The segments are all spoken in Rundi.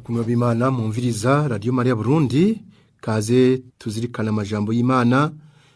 kumwe b'Imana mumviriza Radio Maria Burundi kaze tuzirikana amajambo y'Imana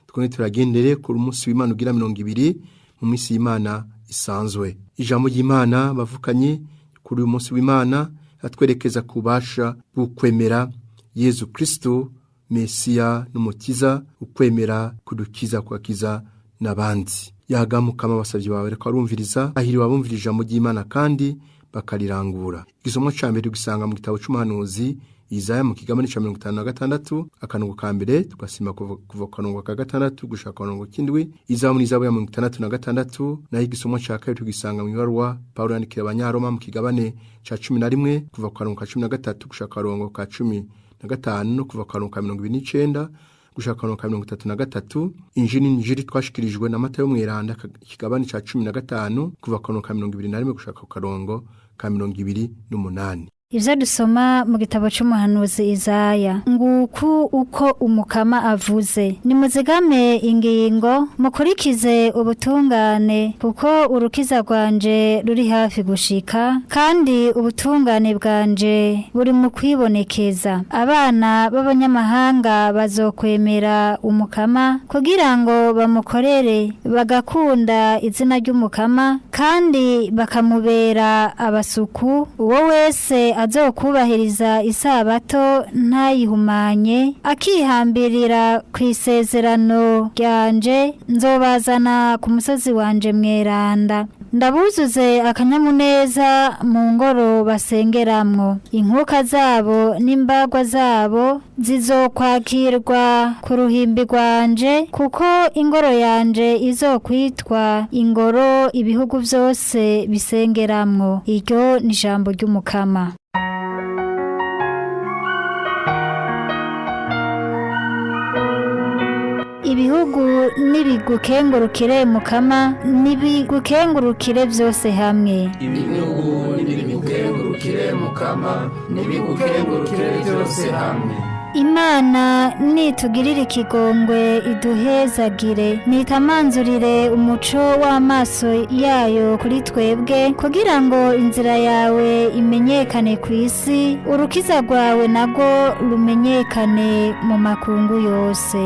twone turagendere ku munsi w'Imana ugira 20 mu minsi y'Imana isanzwe. Ijambo ry'Imana bavukanye kuri uyu munsi w'Imana atwerekeza kubasha bukwemera Yesu Kristo Mesia n'umukiza ukwemera kudukiza kwakiza nabandi. Yagamukama basavye bawe reka arumviriza ahiriwe abumvira ijambo ry'Imana kandi bakarirangura. Igisomwa ca mbere gisanga mu gitabo c'umuhanuzi Isaya mu kigabane ca 56 akanungo ka mbere tugasima kuva kanungo ka gatandatu gushaka kanungo kindwi. Isaya muri Isaya ya 66 naho igisomwa ca kabiri tugisanga mu ibarwa Paulo yandikira abanyaroma mu kigabane ca 11 kuva kanungo ka 13 gushaka kanungo ka 15 no kuva kanungo ka 29 gushaka kanungo ka 33. Injiri twashikirijwe na Matayo mweranda kigabane ca 15 kuva kanungo ka 21 gushaka kanungo ka 28. Ivyo dusoma mu gitabo c'umuhanuzi Isaya nguku uko umukama avuze nimuzigame ingingo mukurikize ubutungane kuko urukiza rwanje ruri hafi gushika kandi ubutungane bwanje buri mu kwibonekeza. Abana b'abanyamahanga bazokwemera umukama kugira ngo bamukorere bagakunda izina ry'umukama kandi bakamubera abasuku. Uwo wese azokubahiriza isabato ntayihumanye akihambirira ku isezerano ryanje nzobazana ku musozi wanje mweranda ndabuzuze akanyamuneza mu ngoro basengeramwo. Inkuka zabo n'imbagwa zabo zizokwakirwa ku ruhimbi rwanje kuko ingoro yanje izokwitwa ingoro ibihugu byose bisengeramwo. Iryo ni ijambo ry'umukama. Ibihugu nibigukengurukire mukama nibigukengurukire byose hamwe. Ibihugu nibigukengurukire mukama nibigukengurukire byose hamwe. Imana nitugirire ikigongwe iduhezagire nitamanzurire umuco w'amaso yayo kuri twebwe kugira ngo inzira yawe imenyekane ku isi urukiza rwawe nago rumenyekane mu makungu yose.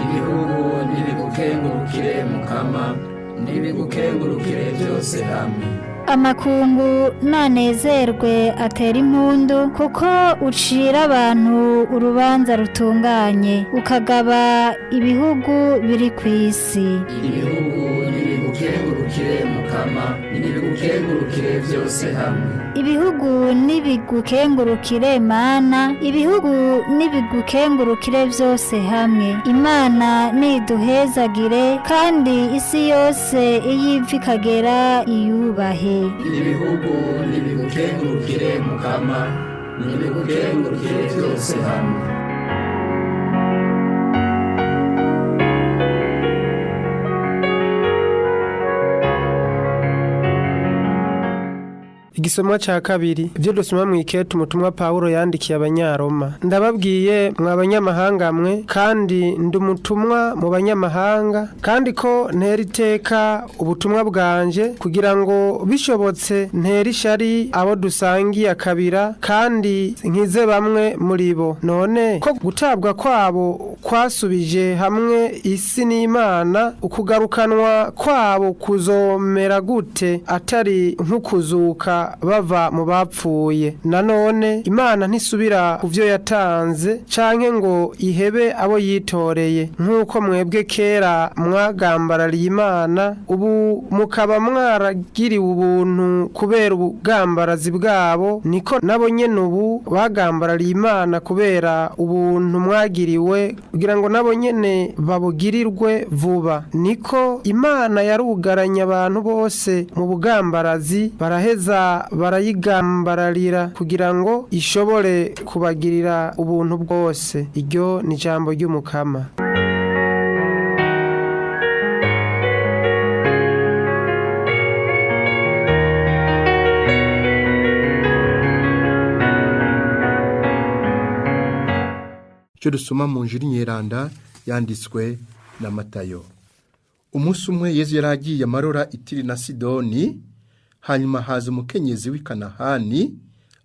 Ibihugu nibigukengurukire mukama nibigukengurukire byose hamwe. Amakungu nanezerwe atera impundu kuko ucira abantu urubanza rutunganye ukagaba ibihugu biri ku isi. Ibihugu nibigukengurukire mukama nibigukengurukire byose hamwe. Ibihugu nibigukengurukire mana ibihugu nibigukengurukire byose hamwe. Imana niduhezagire kandi isi yose iyiva ikagera iyubahe. Ibihugu nibigukengurukire mukama nibigukengurukire byose hamwe. Igisomwa ca kabiri ivyo dusoma mw'ikete umutumwa Paulo yandikiye abanyaroma. Ndababwiye mw'abanyamahanga mwe kandi ndumutumwa mu banyamahanga kandi ko ntera iteka ubutumwa bwanje kugira ngo bishobotse ntera ishari abo dusangiye akabira kandi nkize bamwe muri bo. None ko gutabwa kwabo kwasubije hamwe isi n'Imana ukugarukanwa kwabo kuzomera gute atari nk'ukuzuka bava mu bapfuye. Nanone Imana ntisubira kuvyo yatanze canke ngo ihebe abo yitoreye nk'uko mwebwe kera mwagambarariye Imana ubu mukaba mwaragiriwe ubuntu kubera ubugambarazi bwabo niko nabo nyene ubu bagambarariye Imana kubera ubuntu mwagiriwe kugira ngo nabo nyene babugirirwe vuba. Niko Imana yarugaranya abantu bose mu bugambarazi baraheza barayigambararira kugira ngo ishobore kubagirira ubuntu bwose. Iryo ni ijambo ry'umukama. Icyo dusoma mu njiri nyeranda yanditswe na Matayo. Umunsi umwe Yesu yaragiye amarora Itiri na Sidoni, hanyuma haza umukenyezi w'i Kanahani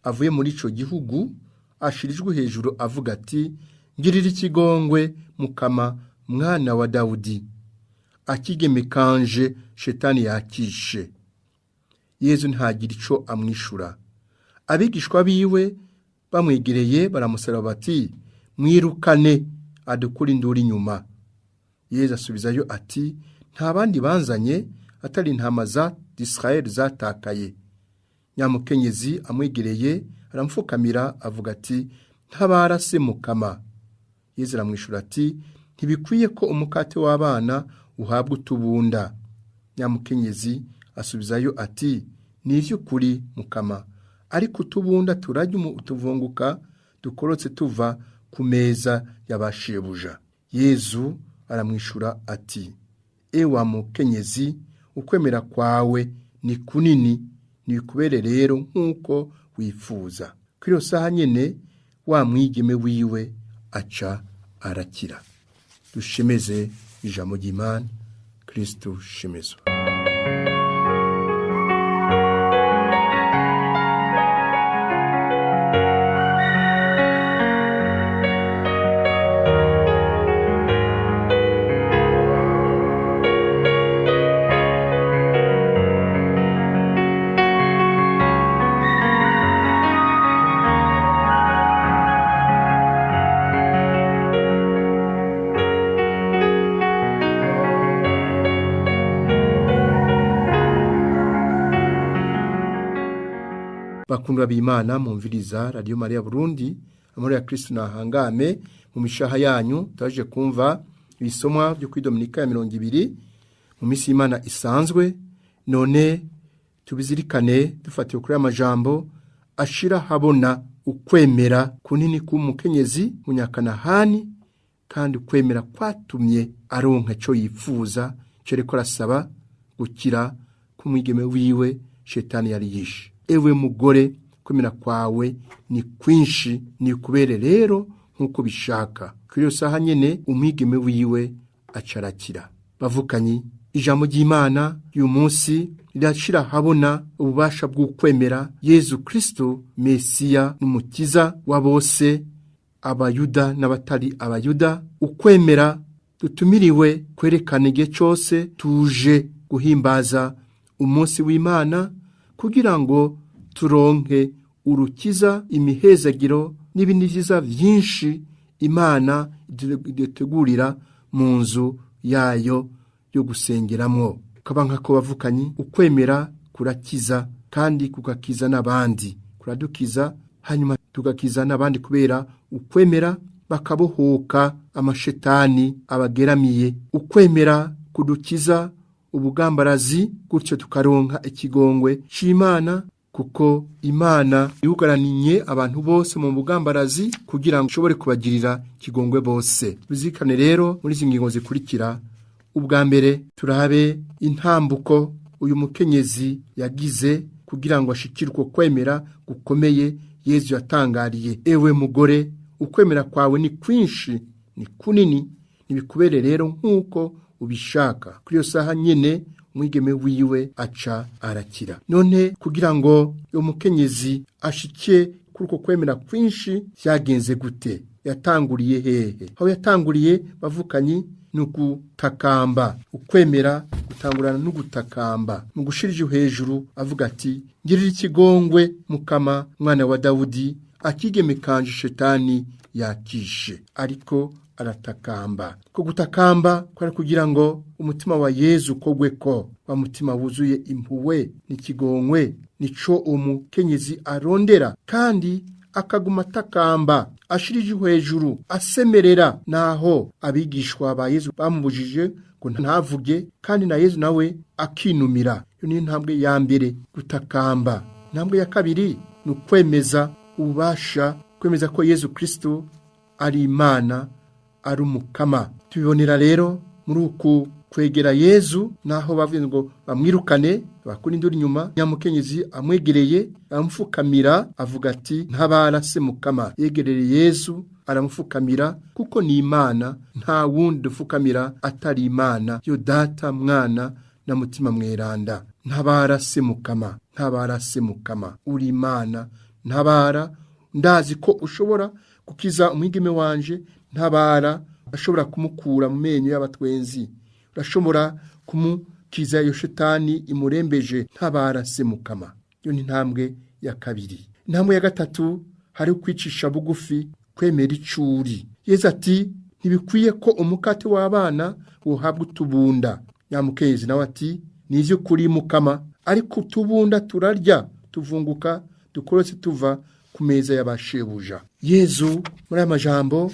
avuye muri ico gihugu ashirijwe hejuru avuga ati ngirira ikigongwe Mukama mwana wa Dawudi, akigemekanje shetani yakishe. Yezu ntagira ico amwishura. Abigishwa biwe bamwegereye baramusaba bati mwirukane adukura induru inyuma. Yezu asubizayo ati nta bandi banzanye atari intama za Israeli zatakaye. Nyamukenyezi amwegereye aramfukamira avuga ati ntabara se Mukama. Yezu aramwishura ati ntibikwiye ko umukate w'abana uhabwa utubunda. Nyamukenyezi asubizayo ati nivyo kuri Mukama, ariko utubunda turajya utuvunguka dukorotse tuva ku meza y'abashebuja. Yezu aramwishura ati ewa mukenyezi, ukwemera kwawe ni kunini, nibikubere rero nk'uko wifuza. Kuri iyo saha nyene wa mwigeme wiwe aca arakira. Dushemeze ijambo ry'Imana. Kristo shemezwa. Bakundwa b'Imana mumviriza Radio Maria Burundi, amahoro ya Kristo nahangame mu mishaha yanyu. Twaje kumva ibisomwa byo kuri Dominika ya 20 mu misi y'Imana isanzwe. None tubizirikane dufatiye kuri amajambo ashira habona ukwemera kunini k'umukenyezi munyakanahani, kandi ukwemera kwatumye aronka cyo yifuza, cereko rasaba gukira kumwigeme wiwe shetani yari yishe. Ewe mugore, kwemera kwawe ni kwinshi, ni kubere rero nkuko bishaka. Kuri iyo saha nyene umwigeme wiwe acarakira. Bavukanyi, ijambo ry'Imana uyu munsi rirashira habona ububasha bw'ukwemera Yezu Kristo Mesiya n'umukiza wa bose, abayuda n'abatari abayuda. Ukwemera dutumiriwe kwerekana igihe cyose tuje guhimbaza umunsi w'Imana, kugira ngo turonke urukiza, imihezagiro n'ibindi vyiza vyinshi Imana idutegurira mu nzu yayo yo gusengeramwo. Kabanka ko bavukanyi, ukwemera kurakiza kandi kugakiza n'abandi, kuradukiza hanyuma tugakiza n'abandi, kubera ukwemera bakabohoka amashetani abageramiye. Ukwemera kudukiza ubugambarazi, gutyo tukaronka ikigongwe c'Imana, kuko Imana yugaraniye abantu bose mu bugambarazi kugira ngo ushobore kubagirira kigongwe bose. Bizikane rero muri izi ngingo zikurikira. Ubwa mbere turabe intambuko uyu mukenyezi yagize kugira ngo ashikirwe kwemera gukomeye Yezu yatangariye. Ewe mugore, ukwemera kwawe ni kwinshi, ni kunini, nibikubere rero nkuko ubishaka. Kuri iyo saha nyene umwigeme wiwe aca arakira. None kugira ngo uyu mukenyezi ashike kuri uko kwemera kwinshi vyagenze gute? Yatanguriye hehe? Aho yatanguriye bavukanyi nugutakamba. Ukwemera gutangurana n'ugutakamba, mu gushirije hejuru avuga ati ngirira ikigongwe Mukama mwana wa Dawudi, akigemekanje shetani yakishe. Ariko aratakamba. Ko gutakamba kwari kugira ngo umutima wa Yezu kogweko, wa mutima wuzuye impuwe n'ikigongwe, nico umukenyezi arondera, kandi akaguma takamba ashirije hejuru asemerera. Naho abigishwa ba Yezu bamubujije ngo ntavuge, kandi na Yezu nawe akinumira. Yo ni intambwe ya mbere, gutakamba. Intambwe ya kabiri ni ukwemeza ububasha, kwemeza ko Yezu Kristo ari Imana, ari Umukama. Tubibonera rero muri uku kwegera Yezu, naho bavuze ngo bamwirukane bakuri induru inyuma. Nyamukenyezi amwegereye aramfukamira avuga ati ntabara se Mukama. Yegereye Yezu aramufukamira, kuko ni Imana, nta wundi dufukamira atari Imana, yo Data, Mwana na Mutima Mweranda. Ntabara se Mukama, ntabara se Mukama, uri Imana, ntabara ndazi ko ushobora gukiza umwigeme wanje ntabara, ashobora kumukura mu menyo y'abatwenzi, urashobora kumukiza iyo shetani imurembeje ntabara se Mukama. Iyo ni intambwe ya kabiri. Intambwe ya gatatu hari ukwicisha bugufi, kwemera icuri. Yesu ati ntibikwiye ko umukate w'abana wohabwa utubunda. Nyamukenyezi nawe ati nivyo kuri Mukama, ariko utubunda turarya tuvunguka dukorotse tuva ku meza y'abashebuja. Yesu muri aya majambo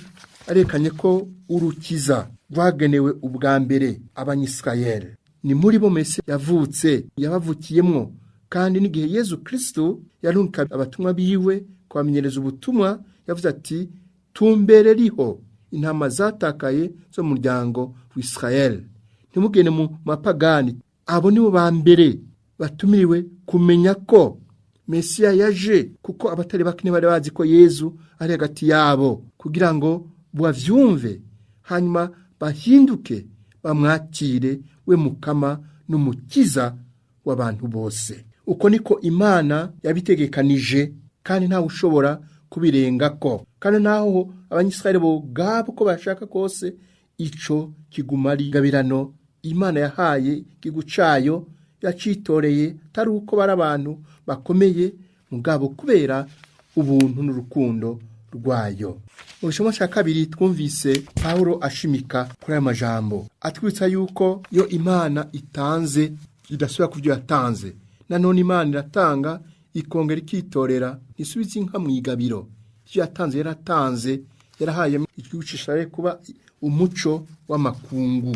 arekanye ko urukiza rwagenewe ubwa mbere Abanyisirayeli. Ni muri bo Mesiya yavutse, yabavukiyemwo, kandi n'igihe Yesu Kristo yarungika abatumwa biwe kubamenyereza ubutumwa, yavuze ati tumbereriho intama zatakaye zo mu muryango w'Isirayeli. Ntimugende mu mapagani. Abo nibo ba mbere batumiriwe kumenya ko Mesiya yaje, kuko abatari bake bari bazi ko Yesu ari hagati yabo, kugira ngo bavyumve hanyuma bahinduke bamwakire we Mukama n'umukiza w'abantu bose. Uko niko Imana yabitegekanije, kandi ntawe ushobora kubirengako. Kandi naho Abanyisirayeli bo gabo ko bashaka kose, ico kiguma ari gabirano Imana yahaye igihugu cayo, yacitoreye tari uko bari abantu bakomeye mugabo kubera ubuntu n'urukundo rwayo. Mu gishomo cya kabiri twumvise Pawulo ashimika kuri aya majambo, atwitsa yuko iyo Imana itanze idasubira ku byo yatanze. Nanone Imana iratanga ikongera ikitorera, isubiza inka mu igabiro. Icyo yatanze yaratanze, yarahaye igihugu cy'Isirayeli kuba umuco w'amakungu,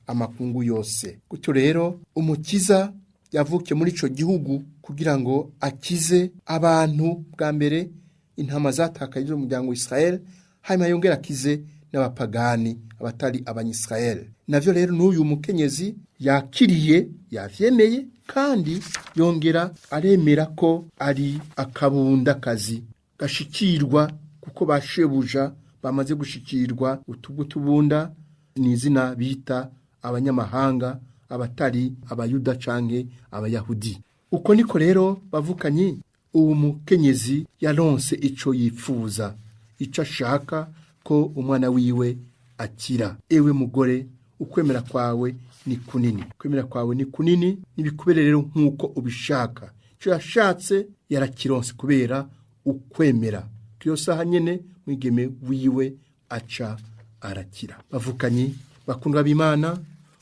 amakungu yose. Gutyo rero umukiza yavukiye muri ico gihugu kugira ngo akize abantu bwa mbere intama zatakaye zo mu muryango w'Isirayeli, hanyuma yongera akize n'abapagani abatari Abanyisirayeli. Navyo rero n'uyu mukenyezi yakiriye, yavyemeye, kandi yongera aremera ko ari akabundakazi gashikirwa, kuko bashebuja bamaze gushikirwa. Utubunda ni izina bita abanyamahanga, abatari Abayuda canke Abayahudi. Uko niko rero bavukanyi uwo mukenyezi yaronse ico yifuza, ico ashaka ko umwana wiwe akira. Ewe mugore, ukwemera kwawe ni kunini, kwemera kwawe ni kunini, nibikubere rero nk'uko ubishaka. Ico yashatse yarakironse kubera ukwemera. Kiyo saha nyene mwigeme wiwe aca arakira. Bavukanyi bakundwa b'Imana,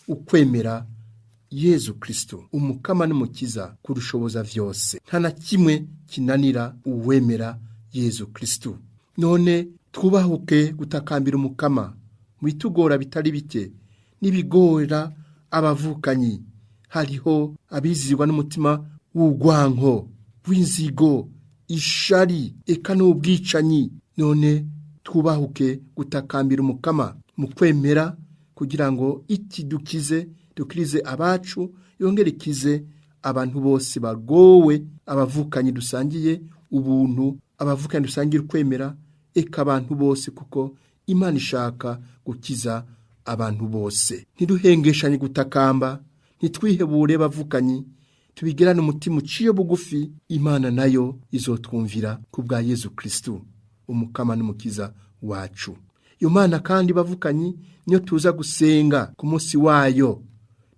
ukwemera Yesu Kristo Umukama n'umukiza kurushoboza vyose, nta na kimwe kinanira uwemera Yesu Kristo. None twubahuke gutakambira Umukama mu bitugora bitari bike n'ibigora abavukanyi. Hariho abizirwa n'umutima w'ugwanko, w'inzigo, ishari, eka n'ubwicanyi. None twubahuke gutakambira Umukama mu kwemera, kugira ngo ikidukize dukirize abacu, yongere ikize abantu bose bagowe, abavukanyi dusangiye ubuntu, abavukanyi dusangiye kwemera, eka abantu bose, kuko Imana ishaka gukiza abantu bose. Ntiduhengeshanye gutakamba, ntitwihebure bavukanyi, tubigirane umutima uciye bugufi. Imana nayo izotwumvira kubwa Yesu Kristo Umukama n'umukiza wacu. Iyo Mana kandi bavukanyi niyo tuza gusenga ku munsi wayo,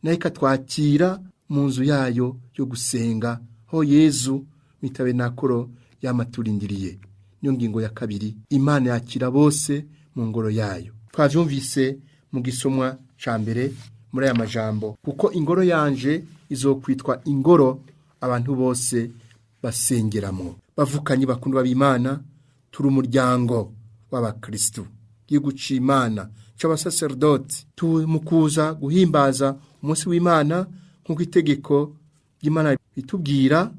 nayo ikatwakira mu nzu yayo yo gusenga, ho Yesu mitabenakoro yamaturindiriye. Niyo ngingo ya kabiri, Imana yakira bose mu ngoro yayo. Twavyumvise mu gisomwa ca mbere muri aya majambo, kuko ingoro yanje izokwitwa ingoro abantu bose basengeramo. Bavukanyi bakundwa b'Imana, turi umuryango w'Abakristo, igihugu c'Imana c'abasaserdoti. Tumukuza guhimbaza umunsi w'Imana nk'uko itegeko ry'Imana ritubwira,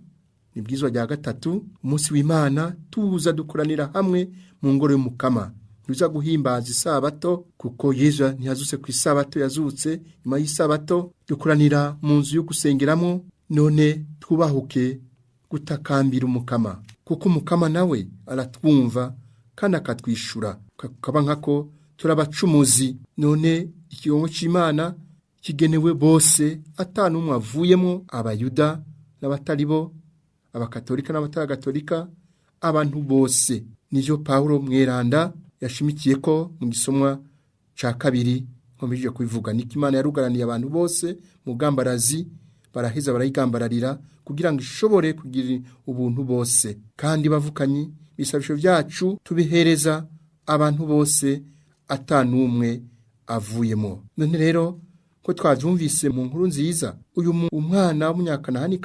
ni bwizwa rya gatatu. Umunsi w'Imana tuza dukoranira hamwe mu ngoro y'Umukama, tuza guhimbaza isabato, kuko Yesu ntiyazutse ku isabato, yazutse nyuma y'isabato. Dukoranira mu nzu yo gusengeramo. None twubahuke gutakambira Umukama, kuko Umukama nawe aratwumva kandi akatwishura, kaba nkako turabacumuzi. None ikigongo c'Imana kigenewe bose, atanumwe avuyemo, Abayuda n'abatari bo, Abakatolika n'abataragatolika, abantu bose. Nivyo Paulo mweranda yashimikiye ko mu gisomwa ca kabiri nkomeje kubivuga, niko Imana yarugaraniye abantu bose mu gambarazi, baraheza barayigambararira kugira ngo ishobore kugira ubuntu bose. Kandi bavukanyi, bisabisho vyacu tubihereza abantu bose atanumwe avuyemo. None rero ko twavyumvise mu nkuru nziza, uyu umwana w'umunyakanahani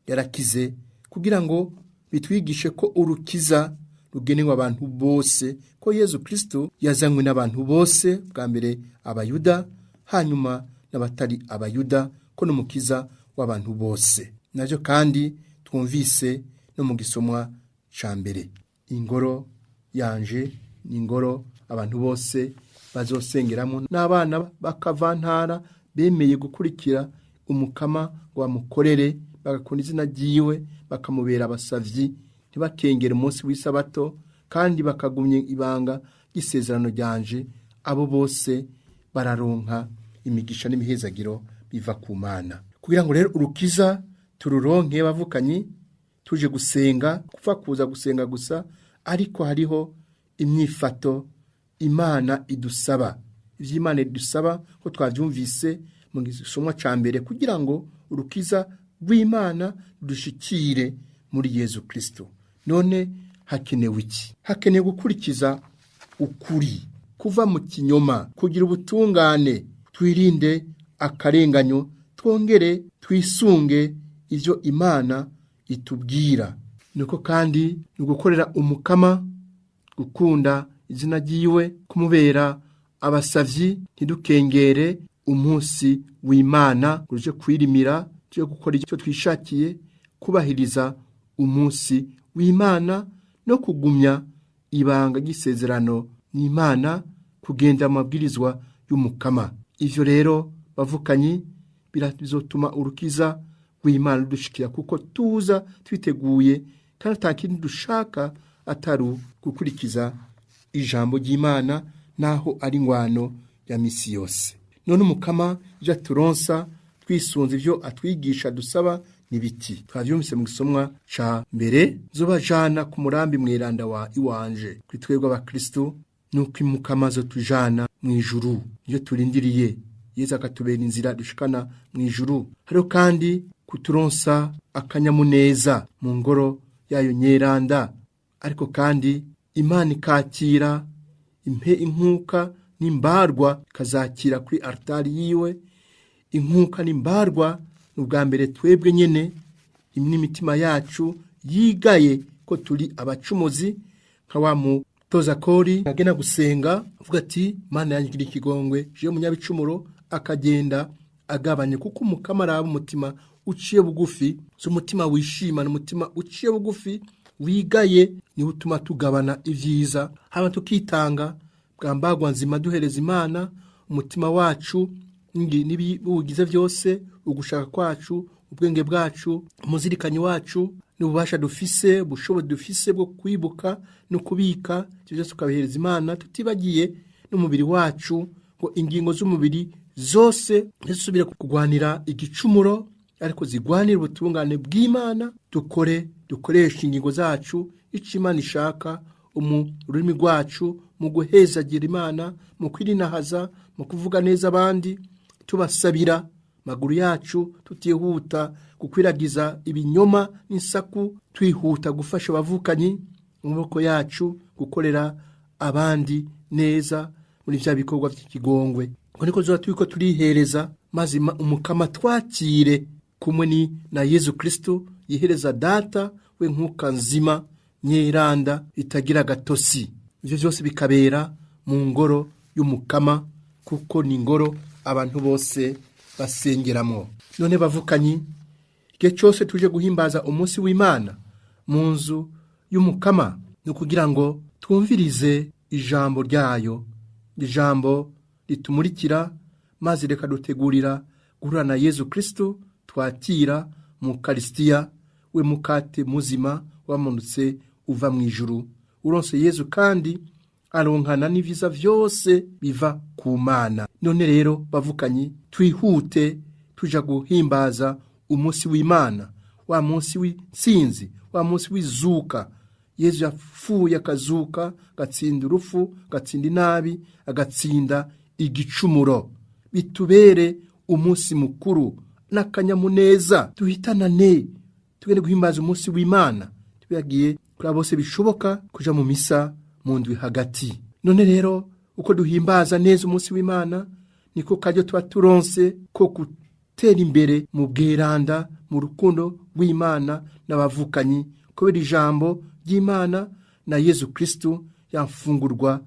yarakize kugira ngo bitwigishe ko urukiza rugenewe abantu bose, ko Yezu Kristo yazanywe n'abantu bose, bwa mbere abayuda, hanyuma n'abatari abayuda, ko n'umukiza w'abantu bose. Navyo kandi twumvise no mu gisomwa ca mbere, ingoro yanje ni ingoro abantu bose bazosengeramo, n'abana bakavantara bemeye gukurikira umukama ngo bamukorere, bagakunda izina ryiwe, bakamubera abasavyi, ntibakengere umunsi w'isabato, kandi bakagumye ibanga ry'isezerano ryanje. Abo bose bararonka imigisha n'imihezagiro biva ku Mana. Kugira ngo rero urukiza tururonke bavukanyi, tuje gusenga, kupfa kuza gusenga gusa, ariko hariho imyifato Imana idusaba. Ivyo Imana idusaba ko twavyumvise mu gisomwa ca mbere, kugira ngo urukiza rw'Imana dushikire muri Yezu Kristo. None hakenewe iki? Hakenewe gukurikiza ukuri, kuva mu kinyoma, kugira ubutungane, twirinde akarenganyo, twongere twisunge ivyo Imana itubwira. Nuko kandi ugukorera umukama, gukunda izina ryiwe, kumubera abasavyi, ntidukengere umunsi w'Imana, uje kwirimira, uje gukora icyo twishakiye, kubahiriza umunsi w'Imana no kugumya ibanga ry'isezerano n'Imana, kugenda amabwirizwa y'umukama. Ivyo rero bavukanyi bizotuma urukiza rw'Imana dushikira, kuko tuza twiteguye kandi atakindi dushaka atari gukurikiza ijambo ry'Imana, naho ari ngwano ya misi yose. None umukama ija turonsa twisunze ivyo atwigisha dusaba nibiti. Twavyumvise mu gisomwa ca mbere, zobajana ku murambi mweranda wa iwanje. Kuri twebwe abakristo, nuko imukama zo tujana mwijuru, iyo turindiriye Yesu akatubera inzira dushikana mwijuru. Hariho kandi kuturonsa akanyamuneza mu ngoro yayo nyeranda, ariko kandi Imana ikakira inkuka n'imbarwa, kazakira kuri altari yiwe. Inkuka n'imbarwa n'ubwa mbere twebwe nyene, n'imitima yacu yigaye ko turi abacumuzi, nka wa mutoza kori agena gusenga avuga ati Mana yangira ikigongwe, je munyabicumuro, akagenda agabanye, kuko umukama araba umutima uciye bugufi. So umutima wishima n'umutima uciye bugufi wigaye ni utuma tugabana ivyiza, haba tukitanga bwa mbagwa nzima duhereza Imana umutima wacu n'ibiwugize vyose, ugushaka kwacu, ubwenge bwacu, umuzirikanyi wacu, n'ububasha dufise, ubushobozi dufise bwo kwibuka no kubika, ivyo vyose tukabihereza Imana, tutibagiye n'umubiri wacu, ngo ingingo z'umubiri zose ntizisubire kugwanira igicumuro, ariko zigwanira ubutungane bw'Imana. Dukoresha ingingo zacu ico Imana ishaka, ururimi rwacu mu guhezagira Imana, mu kwirinahaza, mu kuvuga neza abandi, tubasabira. Maguru yacu tutihuta gukwiragiza ibinyoma n'insaku, twihuta gufasha abavukanyi, amaboko yacu gukorera abandi neza muri vya bikorwa vy'ikigongwe. Ngo niko zoba turiko turihereza, maze umukama twakire kumwe ni na Yezu Kristo yihereza Data we nkuka nzima nyeranda itagira gatosi. Ivyo vyose bikabera mu ngoro y'umukama, kuko ni ngoro abantu bose basengeramo. None bavukanyi, igihe cyose tuje guhimbaza umunsi w'Imana mu nzu y'umukama, no kugira ngo twumvirize ijambo ryayo, ijambo ritumurikira, maze reka dutegurira guhura na Yezu Kristo, twakira mu Karistiya, we mukate muzima wamanutse uva mu ijuru. Uronse Yezu kandi aronkana n'iviza vyose biva ku Mana. None rero bavukanyi, twihute tuja guhimbaza umunsi w'Imana, wa munsi w'intsinzi, wa munsi w'izuka Yesu yapfuye akazuka, agatsinda urupfu, agatsinda inabi, agatsinda igicumuro. Bitubere umunsi mukuru n'akanyamuneza, duhitanane tugende guhimbaza umunsi w'Imana. Tubiyagiye kuri bose bishoboka kuja mu misa mu ndwi hagati. None rero uko duhimbaza neza umunsi w'Imana niko kajyo tuba turonse ko gutera imbere mu bweranda, mu rukundo rw'Imana n'abavukanyi, kubera ijambo ry'Imana na Yesu Kristo yamfungurwa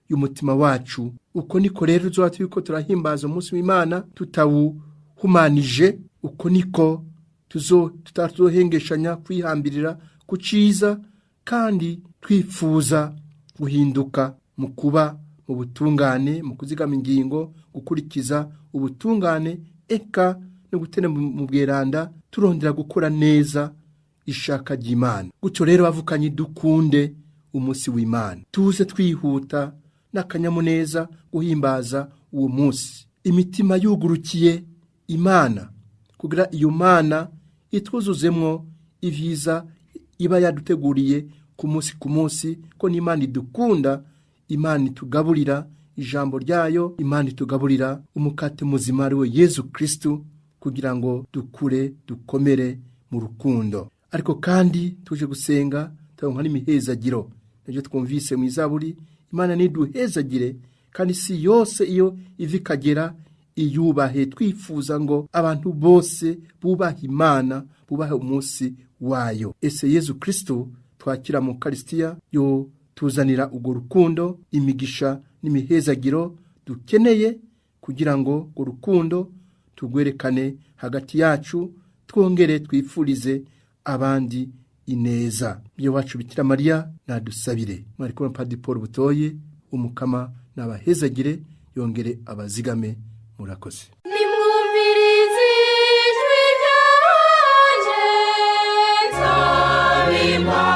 y'umutima wacu. Uko niko rero tuzoba turiko turahimbaza umunsi w'Imana tutawuhumanije. Uko niko tutazohengeshanya kwihambirira ku ciza, kandi twifuza guhinduka mu kuba mu butungane, mu kuzigama ingingo, gukurikiza ubutungane, eka no gutera mu bweranda, turondera gukora neza ishaka ry'Imana. Gutyo rero bavukanyi, dukunde umunsi w'Imana, tuze twihuta n'akanyamuneza guhimbaza uwo munsi, imitima yugurukiye Imana, kugira iyo Mana itwuzuzemwo ivyiza iba yaduteguriye ku munsi, ko n'Imana idukunda, Imana itugaburira ijambo ryayo, Imana itugaburira umukate muzima ari we Yesu Kristo, kugira ngo dukure dukomere mu rukundo. Ariko kandi tuje gusenga turonka n'imihezagiro, navyo twumvise mu Izaburi, Imana niduhezagire, kandi si yose iyo ivikagera iyubahe. Twifuza ngo abantu bose bubaha Imana, bubahe umunsi wayo. Ese Yesu Kristo twakira mu Eucharistia yo tuzanira urwo rukundo, imigisha n'imihezagiro dukeneye, kugira ngo urwo rukundo tugwerekane hagati yacu, twongere twifurize abandi ineza. Byo wacu Bikira Mariya nadusabire. Mwari kumwe na Padiri Paul Butoyi, umukama n'abahezagire, yongere abazigame. Murakoze. Nimwumvirize ijwi ryanje, nzabimpa